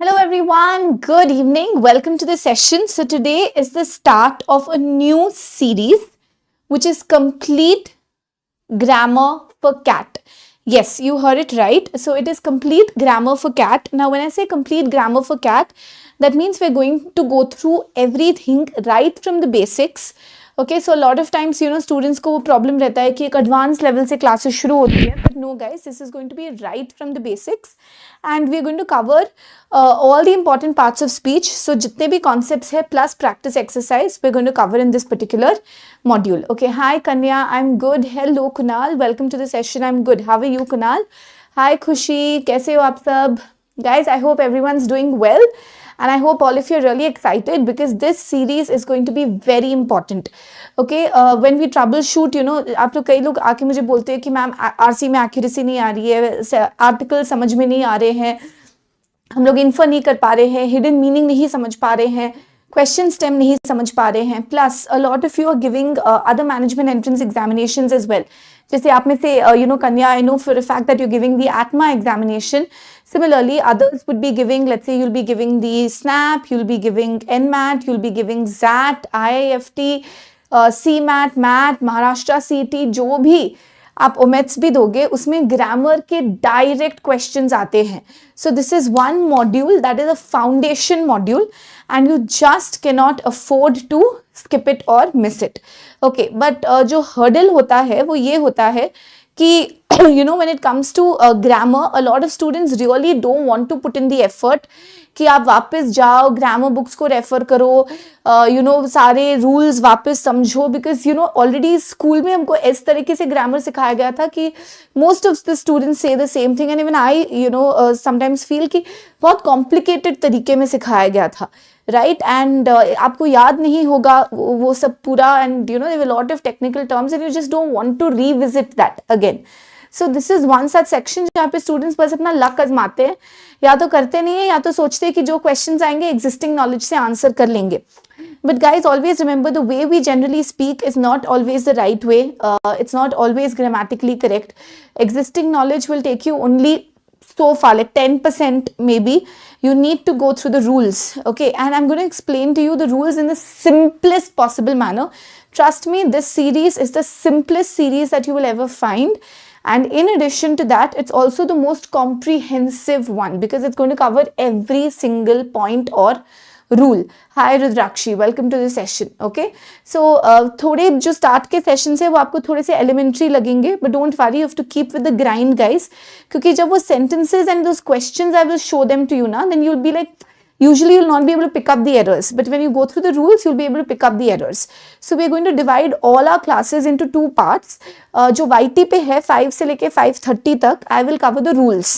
Hello everyone, good evening. Welcome to the session. So today is the start of a new series which is complete grammar for cat. Yes, you heard it right. So it is complete grammar for cat. Now when I say complete grammar for cat, that means we're going to go through everything right from the basics. Okay, so a lot of times students को वो problem रहता है कि एक advanced level से classes शुरू होती है, but no guys, this is going to be right from the basics and we are going to cover all the important parts of speech. So जितने भी concepts है plus practice exercise we're going to cover in this particular module. Okay, hi Kanya, I'm good. Hello Kunal, welcome to the session. I'm good. How are you Kunal? Hi Khushi, कैसे हो आप सब? Guys, I hope everyone's doing well. And I hope all of you are really excited because this series is going to be very important. Okay, when we troubleshoot, आप लोग कई लोग आके मुझे बोलते हैं कि मैम आरसी में एक्यूरेसी नहीं आ रही है, आर्टिकल समझ में नहीं आ रहे हैं, हम लोग इन्फर नहीं कर पा रहे हैं, हिडन मीनिंग नहीं समझ पा रहे हैं, क्वेश्चन स्टेम नहीं समझ पा रहे हैं. Plus a lot of you are giving other management entrance examinations as well. जैसे आप में से Kanya, I know for a fact that you're giving the ATMA examination. Similarly, others would be giving, let's say you'll be giving the SNAP, you'll be giving NMAT, you'll be giving ZAT, IIFT, CMAT, MAT, Maharashtra CT, जो भी आप ओमेट्स भी दोगे उसमें grammar के direct questions आते हैं. So this is one module that is a foundation module and you just can not afford to skip it और मिस इट. ओके, बट जो हर्डल होता है वो ये होता है कि when it comes to grammar, a lot of students really don't want to put in the effort कि आप वापस जाओ, ग्रामर बुक्स को रेफर करो, सारे रूल्स वापस समझो, बिकॉज ऑलरेडी स्कूल में हमको इस तरीके से ग्रामर सिखाया गया था कि मोस्ट ऑफ द स्टूडेंट्स से the same thing and even I sometimes feel कि बहुत कॉम्प्लिकेटेड तरीके में सिखाया गया था, राइट? एंड आपको याद नहीं होगा वो सब पूरा, and there were lot of technical terms and you just don't want to revisit that again. So this is one such section जहाँ पे स्टूडेंट्स बस अपना लक आजमाते हैं, या तो करते नहीं है या तो सोचते हैं कि जो क्वेश्चंस आएंगे एग्जिस्टिंग नॉलेज से आंसर कर लेंगे. But guys, always remember the way we generally speak is not always the right way. It's not always grammatically correct. Existing knowledge will take you only so far, like 10% maybe. You need to go through the rules, okay? And I'm going to explain to you the rules in the simplest possible manner. Trust me, this series is the simplest series that you will ever find. And in addition to that, it's also the most comprehensive one because it's going to cover every single point or rule. Hi Rudrakshi, welcome to the session. Okay, so थोड़े जो start के sessions है वो आपको थोड़े से elementary लगेंगे, but don't worry, you have to keep with the grind guys, क्योंकि जब वो sentences and those questions I will show them to you ना, then you'll be like, usually you'll not be able to pick up the errors, but when you go through the rules you'll be able to pick up the errors. So we're going to divide all our classes into two parts. जो YT पे है 5 से लेके 5:30 तक I will cover the rules.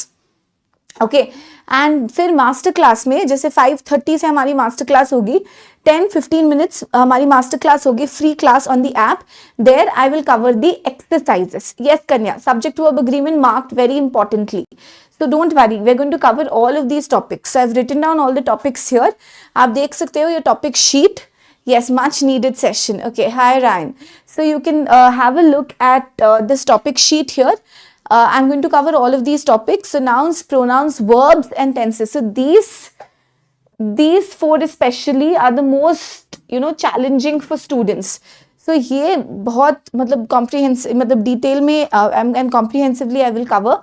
Okay, and फिर master class में जैसे 5:30 से हमारी मास्टर क्लास होगी, 10-15 मिनट्स हमारी मास्टर क्लास होगी, free class on the app. There I will cover the exercises. Yes Kanya, subject verb agreement marked very importantly. So don't worry, we're going to cover all of these topics. So I've written down all the topics here. आप देख सकते हो your topic sheet. Yes, much needed session. Okay, hi Ryan. So you can have a look at this topic sheet here. I'm going to cover all of these topics. So nouns, pronouns, verbs and tenses. So these four especially are the most challenging for students. So ये बहुत मतलब comprehensive, मतलब detail में and comprehensively I will cover.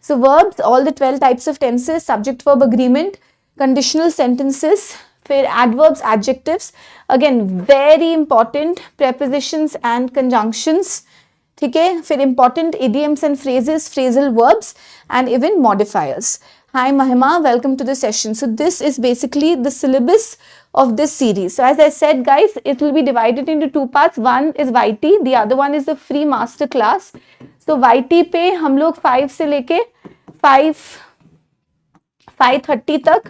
So verbs, all the 12 types of tenses, subject verb agreement, conditional sentences, फिर adverbs, adjectives, again very important, prepositions and conjunctions, ठीक है, फिर important idioms and phrases, phrasal verbs and even modifiers. Hi Mahima, welcome to the session. So this is basically the syllabus of this series. So as I said guys, it will be divided into two parts. One is YT, the other one is the free master class. So YT पे हम लोग 5 से लेके 5:30 तक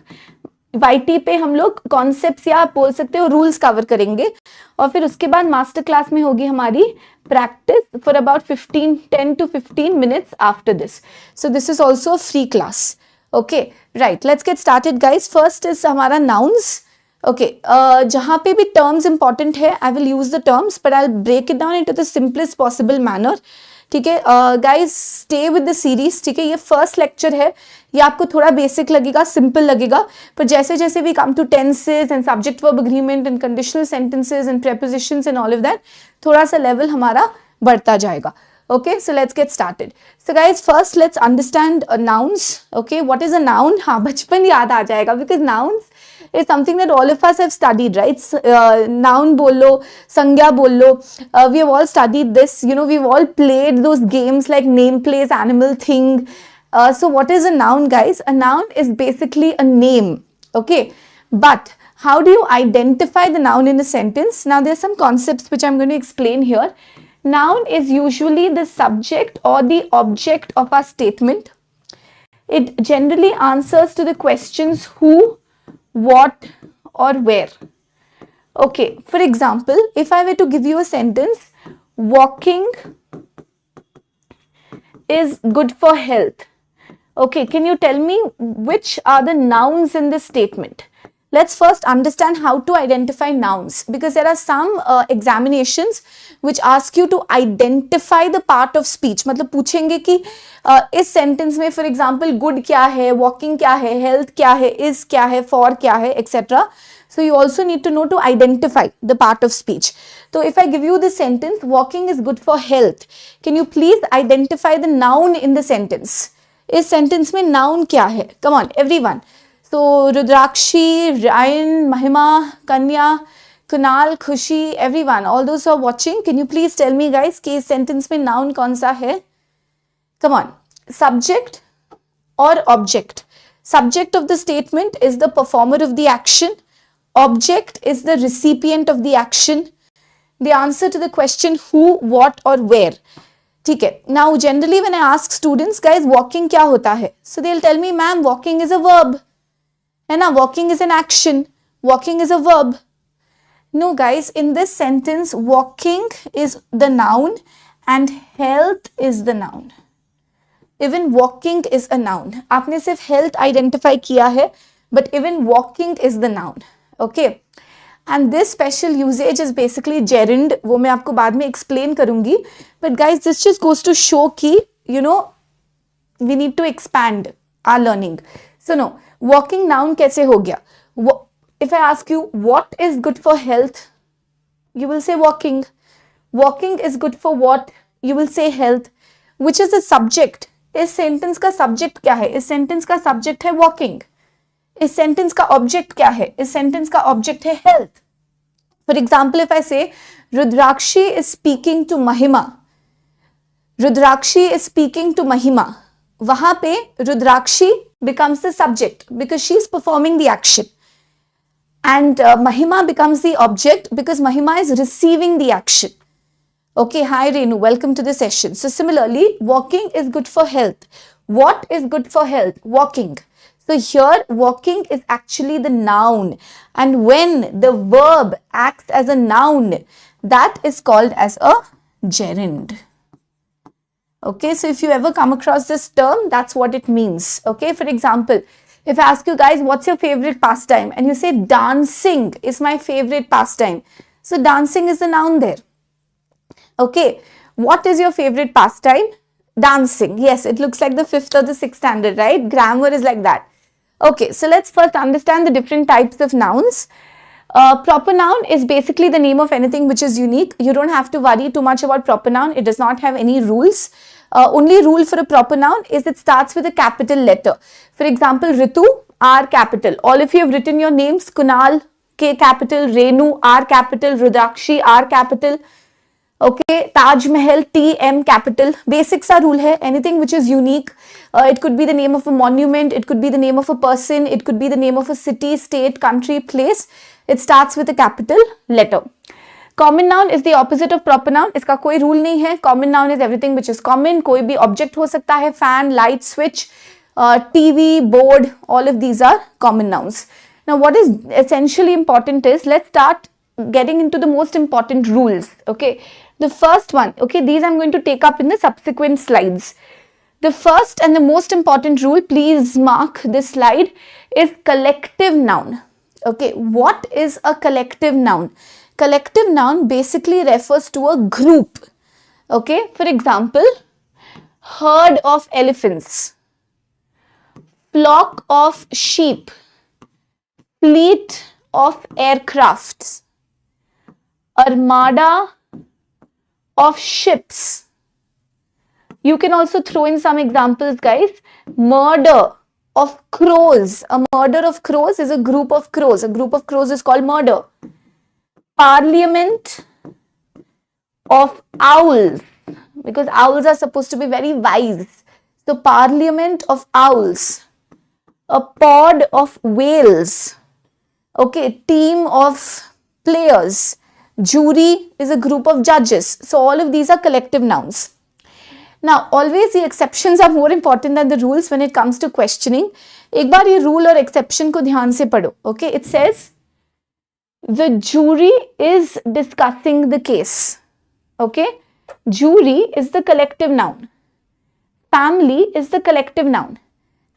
YT पे हम लोग concepts या आप बोल सकते हो रूल्स कवर करेंगे, और फिर उसके बाद मास्टर क्लास में होगी हमारी practice for about 10 to 15 minutes after this. So this is also a free class. Okay right, let's get started guys. First is हमारा नाउन्स. ओके, जहाँ पे भी टर्म्स इंपॉर्टेंट है I will use the terms, but I will break it down into the simplest possible manner ठीक है guys, stay with the series, ठीक है। ये फर्स्ट लेक्चर है, ये आपको थोड़ा बेसिक लगेगा, सिंपल लगेगा, पर जैसे जैसे we come to tenses and subject verb agreement and conditional sentences and prepositions and all of that, थोड़ा सा लेवल हमारा बढ़ता जाएगा। Okay, so let's get started. So guys, first let's understand nouns. Okay, what is a noun? हाँ, बचपन याद आ जाएगा, because nouns is something that all of us have studied, right? Noun बोलो, संज्ञा बोलो, we have all studied this. You know, we've all played those games like name, place, animal, thing. So what is a noun, guys? A noun is basically a name. Okay, but how do you identify the noun in a sentence? Now there are some concepts which I'm going to explain here. Noun is usually the subject or the object of our statement. It generally answers to the questions who, what, or where. Okay, for example, if I were to give you a sentence, walking is good for health. Okay, can you tell me which are the nouns in this statement? Let's first understand how to identify nouns, because there are some examinations which ask you to identify the part of speech. मतलब पूछेंगे कि इस sentence में for example good क्या है, walking क्या है, health क्या है, is क्या है, for क्या है, etc. So you also need to know to identify the part of speech. So if I give you this sentence, walking is good for health, can you please identify the noun in the sentence? इस sentence में noun क्या है? Come on, everyone. So Rudrakshi, Ryan, Mahima, Kanya, Kunal, Khushi, everyone, all those who are watching, can you please tell me guys कि इस sentence में noun कौन सा है? Come on, subject or object? Subject of the statement is the performer of the action. Object is the recipient of the action. The answer to the question who, what or where. ठीक है. Now generally when I ask students, guys, walking क्या होता है? So they'll tell me, ma'am, walking is a verb. है ना, walking is an action, walking is a verb. No guys, in this sentence walking is the noun and health is the noun. Even walking is a noun. आपने सिर्फ health identify किया है, but even walking is the noun. Okay, and this special usage is basically gerund. वो मैं आपको बाद में explain करूँगी. But guys, this just goes to show कि you know we need to expand our learning. So no, walking noun कैसे हो गया? If I ask you what is good for health, you will say walking. Walking is good for what? You will say health. Which is the subject? इस sentence का subject क्या है? इस sentence का subject है walking. इस sentence का object क्या है? इस sentence का object है health. For example, if I say Rudrakshi is speaking to Mahima. Rudrakshi is speaking to Mahima. वहां पे Rudrakshi becomes the subject because she is performing the action, and Mahima becomes the object because Mahima is receiving the action. Okay, hi Renu, welcome to the session. So similarly, walking is good for health. What is good for health? Walking. So here walking is actually the noun, and when the verb acts as a noun, that is called as a gerund. Okay, so if you ever come across this term, that's what it means. Okay, for example, if I ask you guys, what's your favorite pastime? And you say dancing is my favorite pastime. So dancing is the noun there. Okay, what is your favorite pastime? Dancing. Yes, it looks like the 5th or the 6th standard, right? Grammar is like that. Okay, so let's first understand the different types of nouns. Proper noun is basically the name of anything which is unique. You don't have to worry too much about proper noun. It does not have any rules. Only rule for a proper noun is it starts with a capital letter. For example, Ritu, R capital. All of you have written your names. Kunal, K capital. Renu, R capital. Rudrakshi, R capital. Okay, Taj Mahal, T, M capital. Basics are rule hai. Anything which is unique. It could be the name of a monument. It could be the name of a person. It could be the name of a city, state, country, place. It starts with a capital letter. Common noun is the opposite of proper noun. इसका कोई rule नहीं है. Common noun is everything which is common. कोई भी object हो सकता है. Fan, light, switch, TV, board. All of these are common nouns. Now, what is essentially important is let's start getting into the most important rules. Okay, the first one. Okay, these I'm going to take up in the subsequent slides. The first and the most important rule, please mark this slide, is collective noun. Okay, what is a collective noun? Collective noun basically refers to a group. Okay, for example, herd of elephants, flock of sheep, fleet of aircrafts, armada of ships. You can also throw in some examples, guys. Murder of crows. A murder of crows is a group of crows. A group of crows is called murder. Parliament of owls, because owls are supposed to be very wise. So parliament of owls. A pod of whales. Okay, team of players. Jury is a group of judges. So all of these are collective nouns. Now, always the exceptions are more important than the rules when it comes to questioning. एक बार ये rule और exception को ध्यान से पढ़ो. Okay, it says the jury is discussing the case. Okay, jury is the collective noun. Family is the collective noun.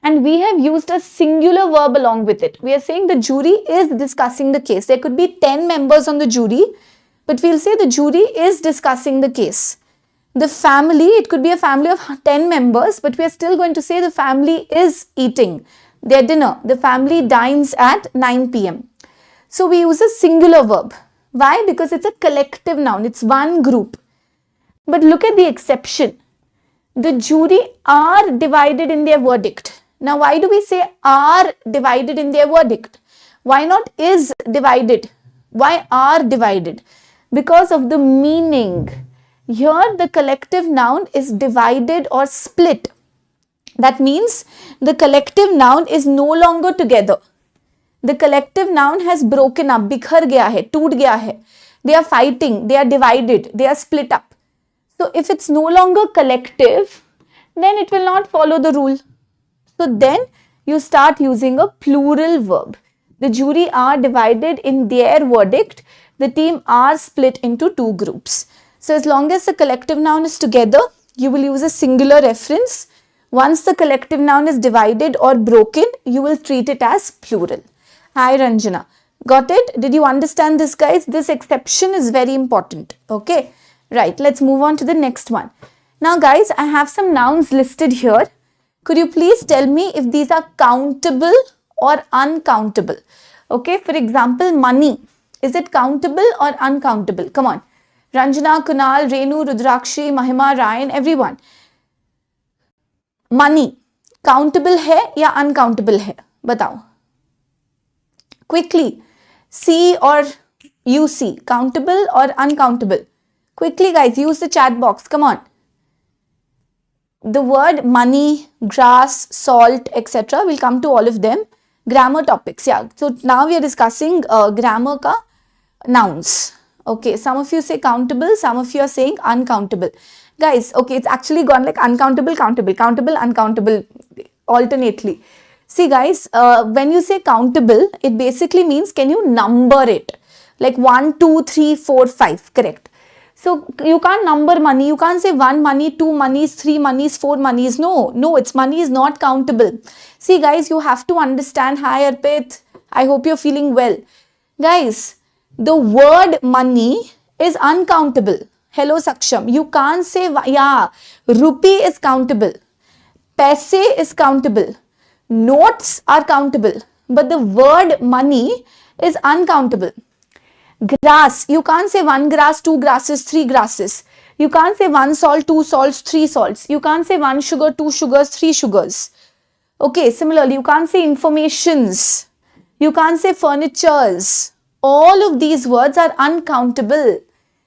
And we have used a singular verb along with it. We are saying the jury is discussing the case. There could be 10 members on the jury, but we'll say the jury is discussing the case. The family, it could be a family of 10 members, but we are still going to say the family is eating their dinner. The family dines at 9 p.m. So we use a singular verb. Why? Because it's a collective noun. It's one group. But look at the exception. The jury are divided in their verdict. Now, why do we say are divided in their verdict? Why not is divided? Why are divided? Because of the meaning. Here, the collective noun is divided or split. That means the collective noun is no longer together. The collective noun has broken up, बिखर गया है, टूट गया है. They are fighting, they are divided, they are split up. So if it's no longer collective, then it will not follow the rule. So then you start using a plural verb. The jury are divided in their verdict. The team are split into two groups. So as long as the collective noun is together, you will use a singular reference. Once the collective noun is divided or broken, you will treat it as plural. Hi Ranjana. Got it? Did you understand this, guys? This exception is very important. Okay. Right. Let's move on to the next one. Now, guys, I have some nouns listed here. Could you please tell me if these are countable or uncountable? Okay. For example, money. Is it countable or uncountable? Come on. Ranjana, Kunal, Renu, Rudrakshi, Mahima, Ryan, everyone. Money. Countable है या uncountable है? बताओ. Quickly. C or UC. Countable or uncountable? Quickly, guys. Use the chat box. Come on. The word money, grass, salt, etc. will come to all of them. Grammar topics. Yeah. So now we are discussing grammar ka nouns. Okay. Some of you say countable. Some of you are saying uncountable. Guys, okay. It's actually gone like uncountable, countable, countable, uncountable alternately. See, guys, when you say countable, it basically means can you number it? Like 1, 2, 3, 4, 5. Correct. So you can't number money. You can't say 1 money, 2 monies, 3 monies, 4 monies. No, its money is not countable. See, guys, you have to understand. Hi, Arpit. I hope you're feeling well. Guys, the word money is uncountable. Hello, Saksham. You can't say, yeah, rupee is countable. Paise is countable. Notes are countable. But the word money is uncountable. Grass, you can't say 1 grass, 2 grasses, 3 grasses. You can't say 1 salt, 2 salts, 3 salts. You can't say 1 sugar, 2 sugars, 3 sugars. Okay, similarly, you can't say informations. You can't say furnitures. All of these words are uncountable.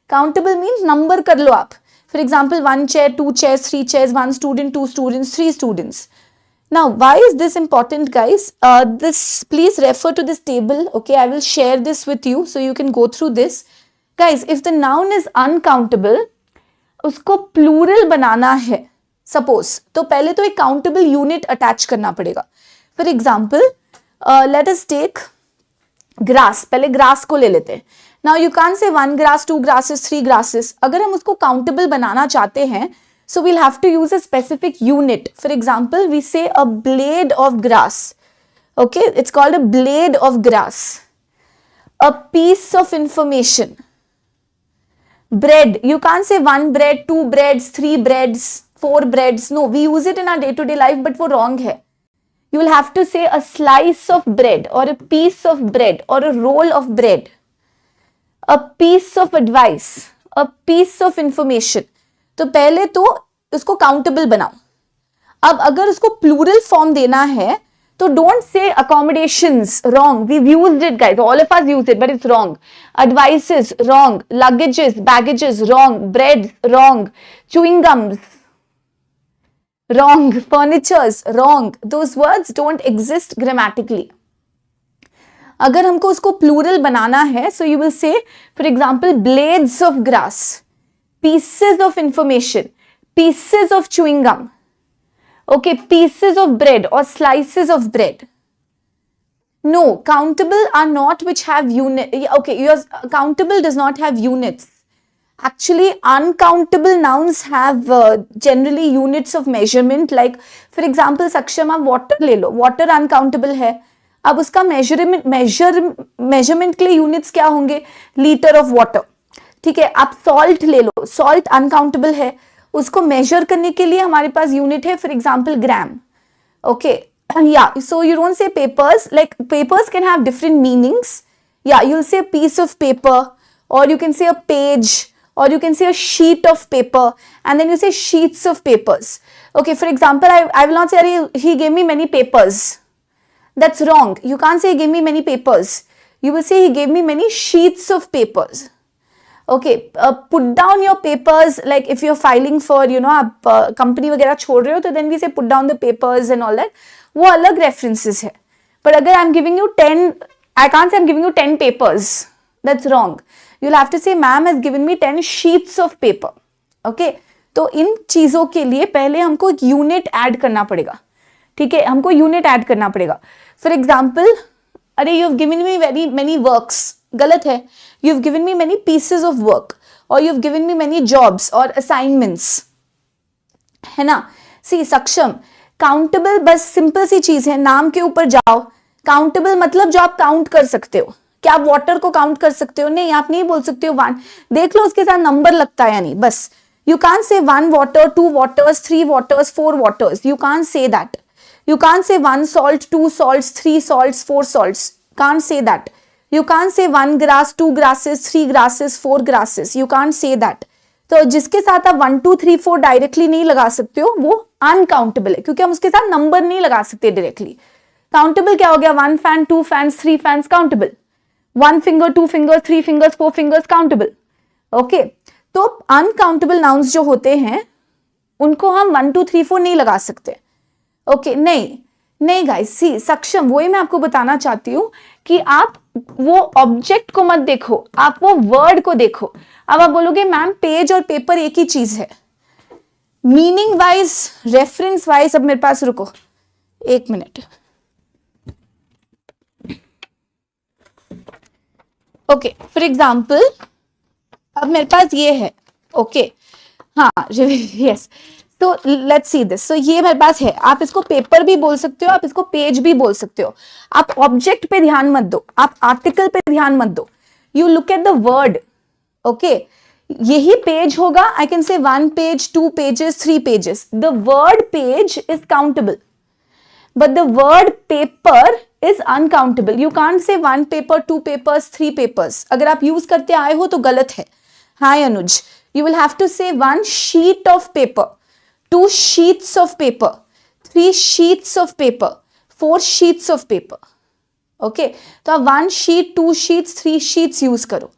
Countable means number kar lo aap. For example, 1 chair, 2 chairs, 3 chairs, 1 student, 2 students, 3 students. Now, why is this important, guys? Please refer to this table. Okay, I will share this with you so you can go through this. Guys, if the noun is uncountable, उसको plural बनाना है. Suppose, तो पहले तो एक countable unit attach करना पड़ेगा. For example, let us take grass. पहले grass को ले लेते हैं. Now, you can't say 1 grass, 2 grasses, 3 grasses. अगर हम उसको countable बनाना चाहते हैं, so we'll have to use a specific unit. For example, we say a blade of grass. Okay, it's called a blade of grass. A piece of information. bread, you can't say one bread, two breads, three breads, four breads. No, we use it in our day to day life, but वो wrong है. You will have to say a slice of bread or a piece of bread or a roll of bread, a piece of advice, a piece of information. तो पहले तो उसको countable बनाओ. अब अगर उसको plural form देना है तो don't say accommodations, wrong. We've used it, guys. All of us use it, but it's wrong. Advices, wrong. Luggages, baggages, wrong. Bread, wrong. Chewing gums, wrong. Furnitures, wrong. Those words don't exist grammatically. अगर हमको उसको plural बनाना है, so you will say, for example, blades of grass, pieces of information, pieces of chewing gum. Okay, pieces of bread or slices of bread. No, countable are not which have unit. Okay, your countable does not have units. Actually, uncountable nouns have generally units of measurement. Like, for example, Saksham, आप water ले लो. Water uncountable है. अब उसका measurement के लिए units क्या होंगे? Liter of water. ठीक है, आप salt ले लो. Salt uncountable है. उसको measure करने के लिए हमारे पास unit है, for example, gram. Okay, yeah, so you don't say papers. Like, papers can have different meanings. Yeah, you'll say a piece of paper, or you can say a page, or you can say a sheet of paper, and then you say sheets of papers. Okay, for example, I will not say he gave me many papers. That's wrong. You can't say he gave me many papers. You will say he gave me many sheets of papers. Okay, put down your papers. Like if you're filing for, you know, आप company वगैरह छोड़ रहे हो, तो then we say put down the papers and all that. वो अलग references है. But अगर I'm giving you 10, I can't say I'm giving you 10 papers. That's wrong. You'll have to say ma'am has given me 10 sheets of paper. Okay, तो इन चीजों के लिए पहले हमको एक unit add करना पड़ेगा. ठीक है, हमको unit add करना पड़ेगा. For example, अरे you've given me very many works. गलत है. You've given me many pieces of work, or you've given me many jobs or assignments. है ना? See, Saksham, countable बस simple सी चीज है. नाम के ऊपर जाओ. Countable मतलब जो आप count कर सकते हो. क्या आप water को count कर सकते हो? नहीं, आप नहीं बोल सकते हो one. देख लो उसके साथ number लगता है या नहीं. बस. You can't say one water, two waters, three waters, four waters. You can't say that. You can't say one salt, two salts, three salts, four salts. Can't say that. You can't say one grass, two grasses, three grasses, four grasses. You can't say that. तो जिसके साथ आप 1 2 3 4 directly नहीं लगा सकते हो वो uncountable है, क्योंकि हम उसके साथ नंबर नहीं लगा सकते डायरेक्टली. काउंटेबल क्या हो गया? 1 fan, 2 fans, 3 fans countable. 1 finger, 2 fingers, 3 fingers, 4 fingers countable. Okay, तो अनकाउंटेबल नाउन्स जो होते हैं उनको हम 1 2 3 4 नहीं लगा सकते. ओके, नहीं गाइस, सी सक्षम, वही मैं आपको बताना चाहती हूँ कि आप वो ऑब्जेक्ट को मत देखो, आप वो वर्ड को देखो. अब आप बोलोगे मैम पेज और पेपर एक ही चीज है. मीनिंग वाइज, रेफरेंस वाइज, अब मेरे पास रुको 1 मिनट. ओके, फॉर एग्जाम्पल अब मेरे पास ये है. ओके, हाँ, यस. तो लेट्स सी दिस. सो ये मेरे पास है. आप इसको पेपर भी बोल सकते हो, आप इसको पेज भी बोल सकते हो. आप ऑब्जेक्ट पे ध्यान मत दो, आप आर्टिकल पे ध्यान मत दो. You look at the word. Okay, यही पेज होगा. I can say 1 page, 2 pages, 3 pages. The word page is countable, but the word paper is uncountable. You can't say 1 paper, 2 papers, 3 papers. अगर आप use करते आए हो तो गलत है. हाय अनुज, यू विल हैव टू से 1 sheet of paper, 2 sheets of paper, 3 sheets of paper, 4 sheets of paper. Okay, तो आप 1 sheet, 2 sheets, 3 sheets यूज करो.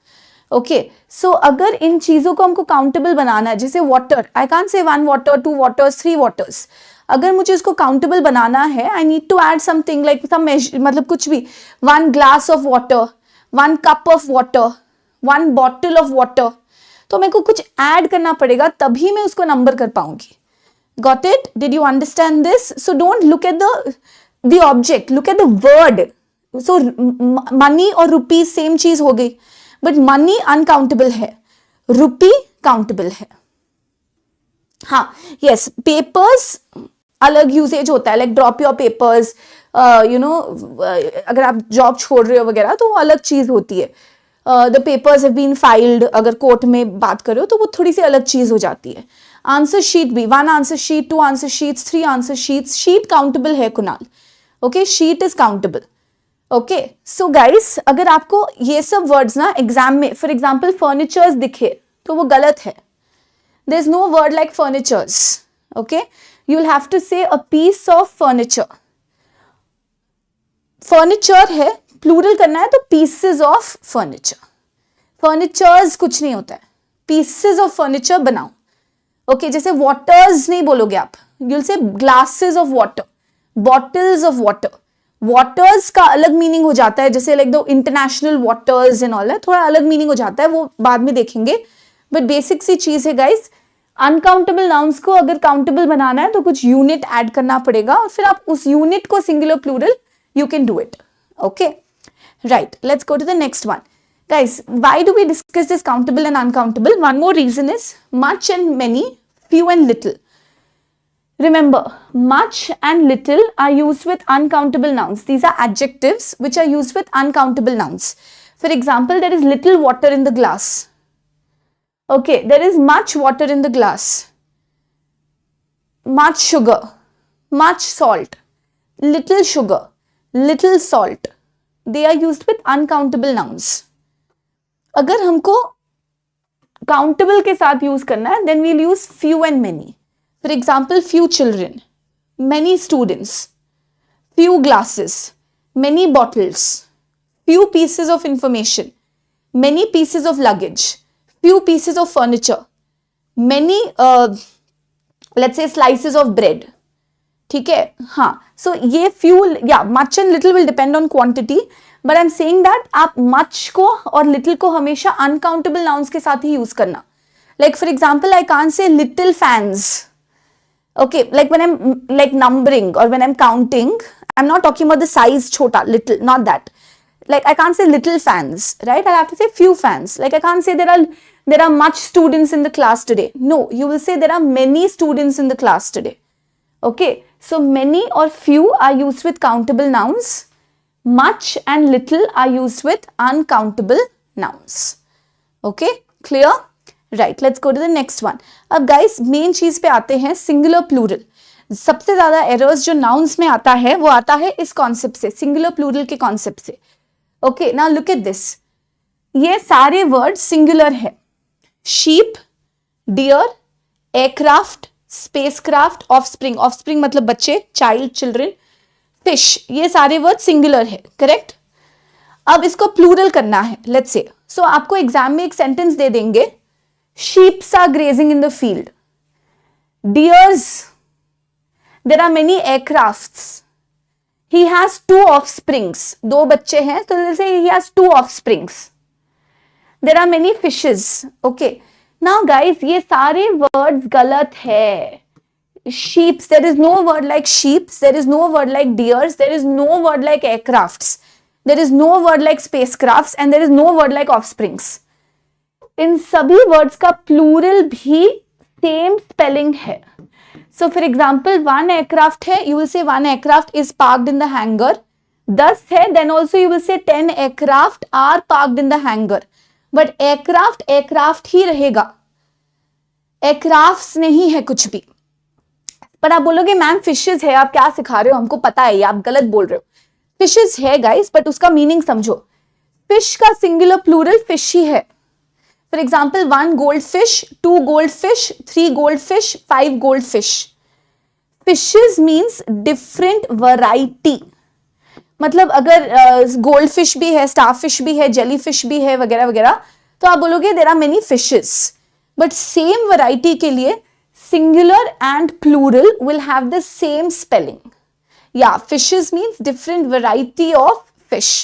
ओके, सो अगर इन चीजों को हमको काउंटेबल बनाना है, जैसे वाटर, आई कांट से 1 water, 2 waters, 3 waters. अगर मुझे इसको काउंटेबल बनाना है, I need to add something like some, मतलब कुछ भी, 1 glass of water, 1 cup of water, 1 bottle of water. तो मेरे को कुछ ऐड करना पड़ेगा, तभी मैं उसको नंबर कर पाऊंगी. Got it? Did you understand this? So don't look at the object, look at the word. So money और रुपी सेम चीज हो गई, बट मनी अनकाउंटेबल है, रुपी काउंटेबल है. हाँ, यस, पेपर्स अलग यूसेज होता है, like drop your papers, you know, अगर आप जॉब छोड़ रहे हो वगैरह तो वो अलग चीज होती है. The papers have been filed, अगर कोर्ट में बात करो तो वो थोड़ी सी अलग चीज हो जाती है। आंसर शीट भी, 1 answer sheet, 2 answer sheets, 3 answer sheets, sheet countable है Kunal, okay, sheet is countable, okay. So guys, अगर आपको ये सब वर्ड्स ना एग्जाम में, फॉर एग्जाम्पल फर्नीचर्स दिखे तो वो गलत है। There is no word like furnitures, okay, you will have to say a piece of furniture. Furniture है, प्लूरल करना है तो पीसेस ऑफ फर्नीचर, फर्नीचर्स कुछ नहीं होता है, पीसेस ऑफ फर्नीचर बनाओ, ओके। जैसे वाटर्स नहीं बोलोगे आप, यू विल से glasses of water, bottles of water. Waters का अलग मीनिंग हो जाता है, जैसे like the international waters and all है, थोड़ा अलग मीनिंग हो जाता है, वो बाद में देखेंगे, बट बेसिक सी चीज है गाइस। अनकाउंटेबल नाउन्स को अगर काउंटेबल बनाना है तो कुछ यूनिट ऐड करना पड़ेगा, और फिर आप उस यूनिट को singular plural you can do it, okay, right, let's go to the next one. Guys, why do we discuss this countable and uncountable? One more reason is much and many, few and little. Remember, much and little are used with uncountable nouns. These are adjectives which are used with uncountable nouns. For example, there is little water in the glass, okay, there is much water in the glass, much sugar, much salt, little sugar, little salt, they are used with uncountable nouns. अगर हमको countable के साथ use करना है, then we'll use few and many. For example, few children, many students, few glasses, many bottles, few pieces of information, many pieces of luggage, few pieces of furniture, many let's say slices of bread, ठीक है, हाँ। सो ये few या much and little will depend on quantity, but I am saying that आप much को और little को हमेशा अनकाउंटेबल नाउन्स के साथ ही यूज करना। Like for example, I can't say little fans, okay, like when I am like numbering और when I am counting, I am not talking about the size छोटा, little, not that. Like I can't say little fans, right? I'll have to say few fans. Like I can't say there are much students in the class today. No, you will say there are many students in the class today. Okay, so many or few are used with countable nouns. Much and little are used with uncountable nouns. Okay, clear? Right, let's go to the next one. अब guys, main चीज पे आते हैं, singular plural. सबसे ज्यादा errors जो nouns में आता है वो आता है इस concept से, singular plural के concept से. Okay, now look at this. ये सारे वर्ड सिंगुलर है. Sheep, deer, aircraft, spacecraft, offspring, offspring मतलब बच्चे, चाइल्ड, चिल्ड्रन, फिश, ये सारे वर्ड सिंगुलर है, करेक्ट. अब इसको प्लूरल करना है, लेट्स से. सो आपको एग्जाम में एक सेंटेंस दे देंगे, sheeps are grazing in the field, deers, there are many aircrafts, he has two offsprings, दो बच्चे हैं, तो let's say he has two offsprings, there are many fishes. Okay, now guys, ये सारे words गलत है. Sheeps, there is no word like sheeps, there is no word like deers, there is no word like aircrafts, there is no word like spacecrafts, and there is no word like offsprings. इन सभी words का plural भी same spelling है. So for example, one aircraft है, you will say one aircraft is parked in the hangar. 10 है, then also you will say 10 aircraft are parked in the hangar. But aircraft aircraft ही रहेगा, aircrafts नहीं है कुछ भी. पर आप बोलोगे मैम फिशेस है, आप क्या सिखा रहे हो, हमको पता है, आप गलत बोल रहे हो. फिशेस है गाइस, बट उसका मीनिंग समझो. फिश का सिंगुलर प्लूरल फिश ही है. For example, 1 goldfish, 2 goldfish, 3 goldfish, 5 goldfish. Fishes means different variety. मतलब अगर goldfish भी है, starfish भी है, jellyfish भी है, वगैरह वगैरह, तो आप बोलोगे there are many fishes. But same variety के लिए singular and plural will have the same spelling. Yeah, fishes means different variety of fish.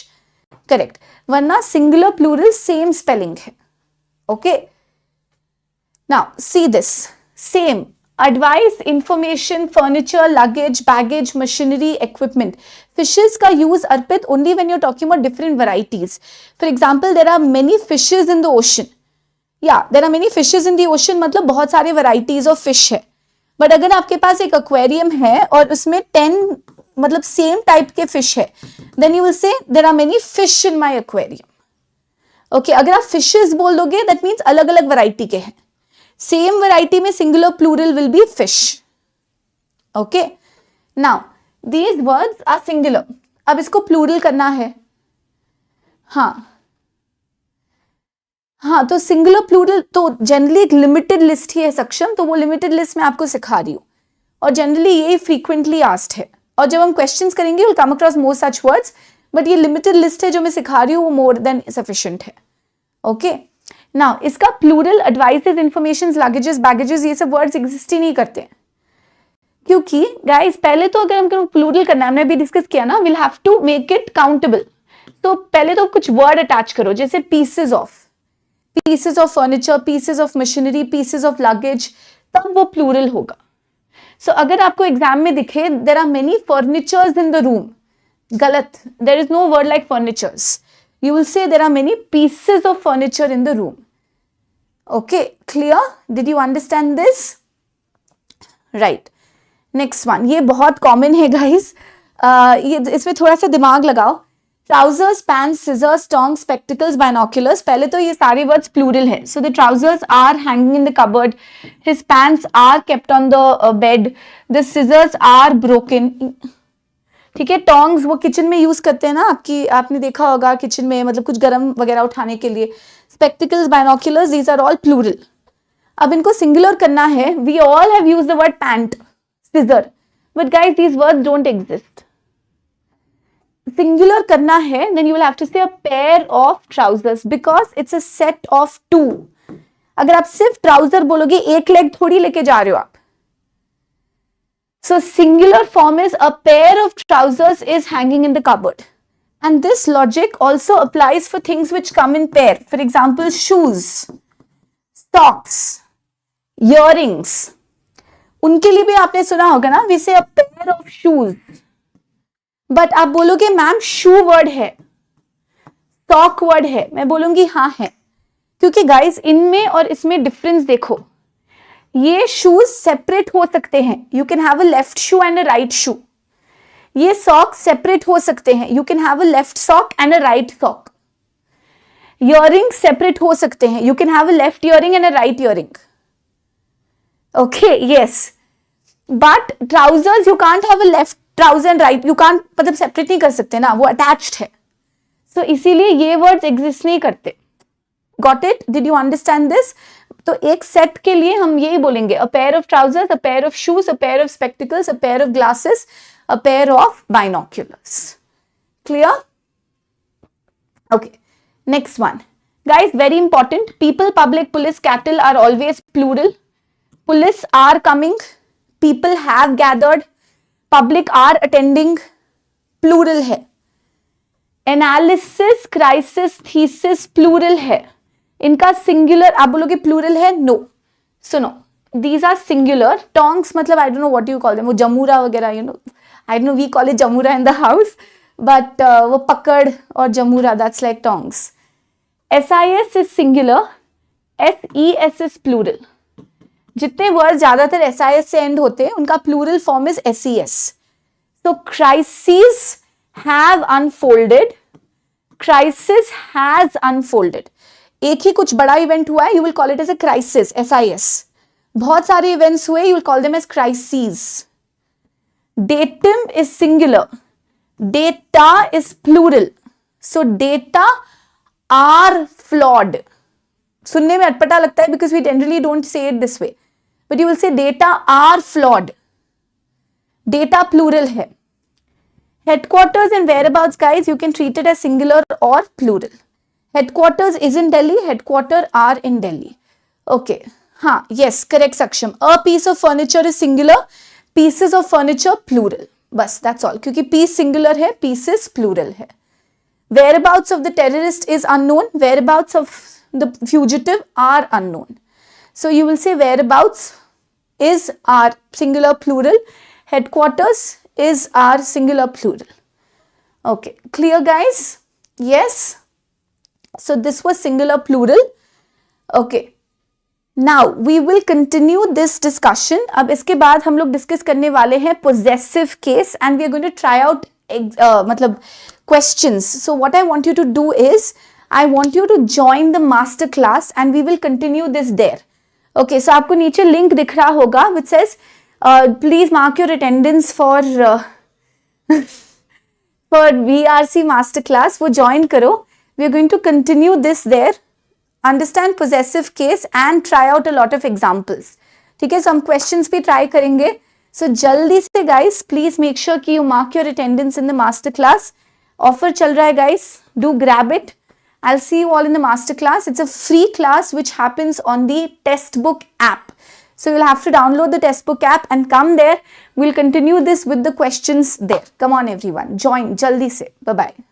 Correct. वरना singular plural same spelling है. Okay, now see this, same, advice, information, furniture, luggage, baggage, machinery, equipment. Fishes का use Arpit only when you're talking about different varieties. For example, there are many fishes in the ocean. Yeah, there are many fishes in the ocean मतलब बहुत सारे varieties of fish है. But अगर आपके पास एक aquarium है और उसमें 10 मतलब same type के fish है, then you will say there are many fish in my aquarium. Okay अगर आप फिशेस बोल दोगे दैट मीन्स अलग अलग वैरायटी के हैं, सेम वैरायटी में singular plural will be fish. Okay now these words are singular. अब इसको प्लूरल करना है. हाँ तो सिंगुलर प्लूरल तो जनरली एक लिमिटेड लिस्ट ही है सक्षम, तो वो लिमिटेड लिस्ट मैं आपको सिखा रही हूँ और जनरली ये फ्रीक्वेंटली आस्क्ड है और जब हम क्वेश्चंस करेंगे will come across more such words, but ये लिमिटेड लिस्ट है जो मैं सिखा रही हूँ वो मोर देन सफिशिएंट है. ओके नाउ इसका plural advices, information, luggages, baggages ये सब वर्ड्स एग्जिस्ट ही नहीं करते क्योंकि गाइस पहले तो अगर हमको प्लूरल करना है, हमने अभी डिस्कस किया ना, will have to make it countable. तो पहले तो कुछ वर्ड अटैच करो जैसे pieces of furniture, pieces of machinery, pieces of luggage, तब वो प्लूरल होगा. सो अगर आपको एग्जाम में दिखे there are many furnitures in the room, गलत. There is no word like furnitures. You will say there are many pieces of furniture in the room. Okay clear? Did you understand this? Right. Next one, ये बहुत common है guys, ये इसमें थोड़ा सा दिमाग लगाओ. Trousers, pants, scissors, tongs, spectacles, binoculars. पहले तो ये सारे वर्ड्स प्लूरल है. So the trousers are hanging in the cupboard, his pants are kept on the bed, the scissors are broken. ठीक है. टोंग्स वो किचन में यूज करते हैं ना, आपने देखा होगा किचन में, मतलब कुछ गरम वगैरह उठाने के लिए. Spectacles, binoculars, these are all plural. अब इनको सिंगुलर करना है. We all have used the word pant, scissor, but guys these words don't exist. Singular करना है then you will have to say a pair of trousers because it's a set of two. अगर आप सिर्फ trouser बोलोगे, एक leg थोड़ी लेके जा रहे हो आप. So singular form is a pair of trousers is hanging in the cupboard. And this logic also applies for things which come in pair. For example, shoes, socks, earrings. उनके लिए भी आपने सुना होगा ना, we say a pair of shoes. But आप बोलोगे ma'am शू word है, सॉक वर्ड है. मैं बोलूंगी हाँ है, क्योंकि गाइस इनमें और इसमें डिफरेंस देखो. ये शूज सेपरेट हो सकते हैं. You can have a left shoe and a right shoe. ये सॉक सेपरेट हो सकते हैं. You can have a left sock and a right sock. Earring separate हो सकते हैं. You can have a left earring and a right earring. Okay yes, but trousers you can't have a left trouser and right. You can't, मतलब separate नहीं कर सकते ना, वो attached है. सो इसीलिए ये वर्ड्स एग्जिस्ट नहीं करते. Got it? Did you understand this? तो एक सेट के लिए हम यही बोलेंगे, a pair of trousers, a pair of shoes, a pair of spectacles, a pair of glasses, a pair of binoculars. Clear? Okay next one guys, very important. People, public, police, cattle are always plural. Police are coming, people have gathered, public are attending, plural है. Analysis, crisis, thesis plural है. इनका singular आप बोलोगे plural है? No. सुनो, these are singular. Tongs मतलब I don't know what you call them, वो जमूरा वगैरह, you know, I don't know, we call it जमूरा इन द हाउस, बट वो पकड़ और जमूरा, that's like tongs. SIS is singular, SES is plural. जितने वर्ड ज्यादातर SIS से एंड होते हैं उनका प्लूरल फॉर्म इज SES. तो crisis have unfolded, crisis has unfolded. एक ही कुछ बड़ा इवेंट हुआ है, you will call it as a crisis, SIS. बहुत सारे इवेंट्स हुए, you will call them as crisis. Datum is singular, data is plural. So data are flawed. सुनने में अटपटा लगता है because we generally don't say it this way, but you will say data are flawed. Data plural है. Headquarters and whereabouts guys, you can treat it as singular और plural. Headquarters is in Delhi, headquarter are in Delhi. Okay हाँ yes correct Saksham. A piece of furniture is singular, pieces of furniture plural. बस that's all, क्योंकि piece singular है, pieces plural है. Whereabouts of the terrorist is unknown, whereabouts of the fugitive are unknown. So you will say whereabouts is our singular plural, headquarters is our singular plural. Okay, clear guys? Yes. So this was singular plural. Okay. Now we will continue this discussion. अब इसके बाद हम लोग discuss करने वाले हैं possessive case and we are going to try out मतलब questions. So what I want you to do is I want you to join the master class and we will continue this there. Okay, so आपको नीचे link दिख रहा होगा which says please mark your attendance for VRC master class. वो join करो. We are going to continue this there. Understand possessive case and try out a lot of examples. ठीक है, so हम questions भी try करेंगे. So जल्दी से guys, please make sure कि you mark your attendance in the master class. Offer चल रहा है guys. Do grab it. I'll see you all in the master class. It's a free class which happens on the textbook app. So you'll have to download the textbook app and come there. We'll continue this with the questions there. Come on everyone. Join jaldi se. Bye-bye.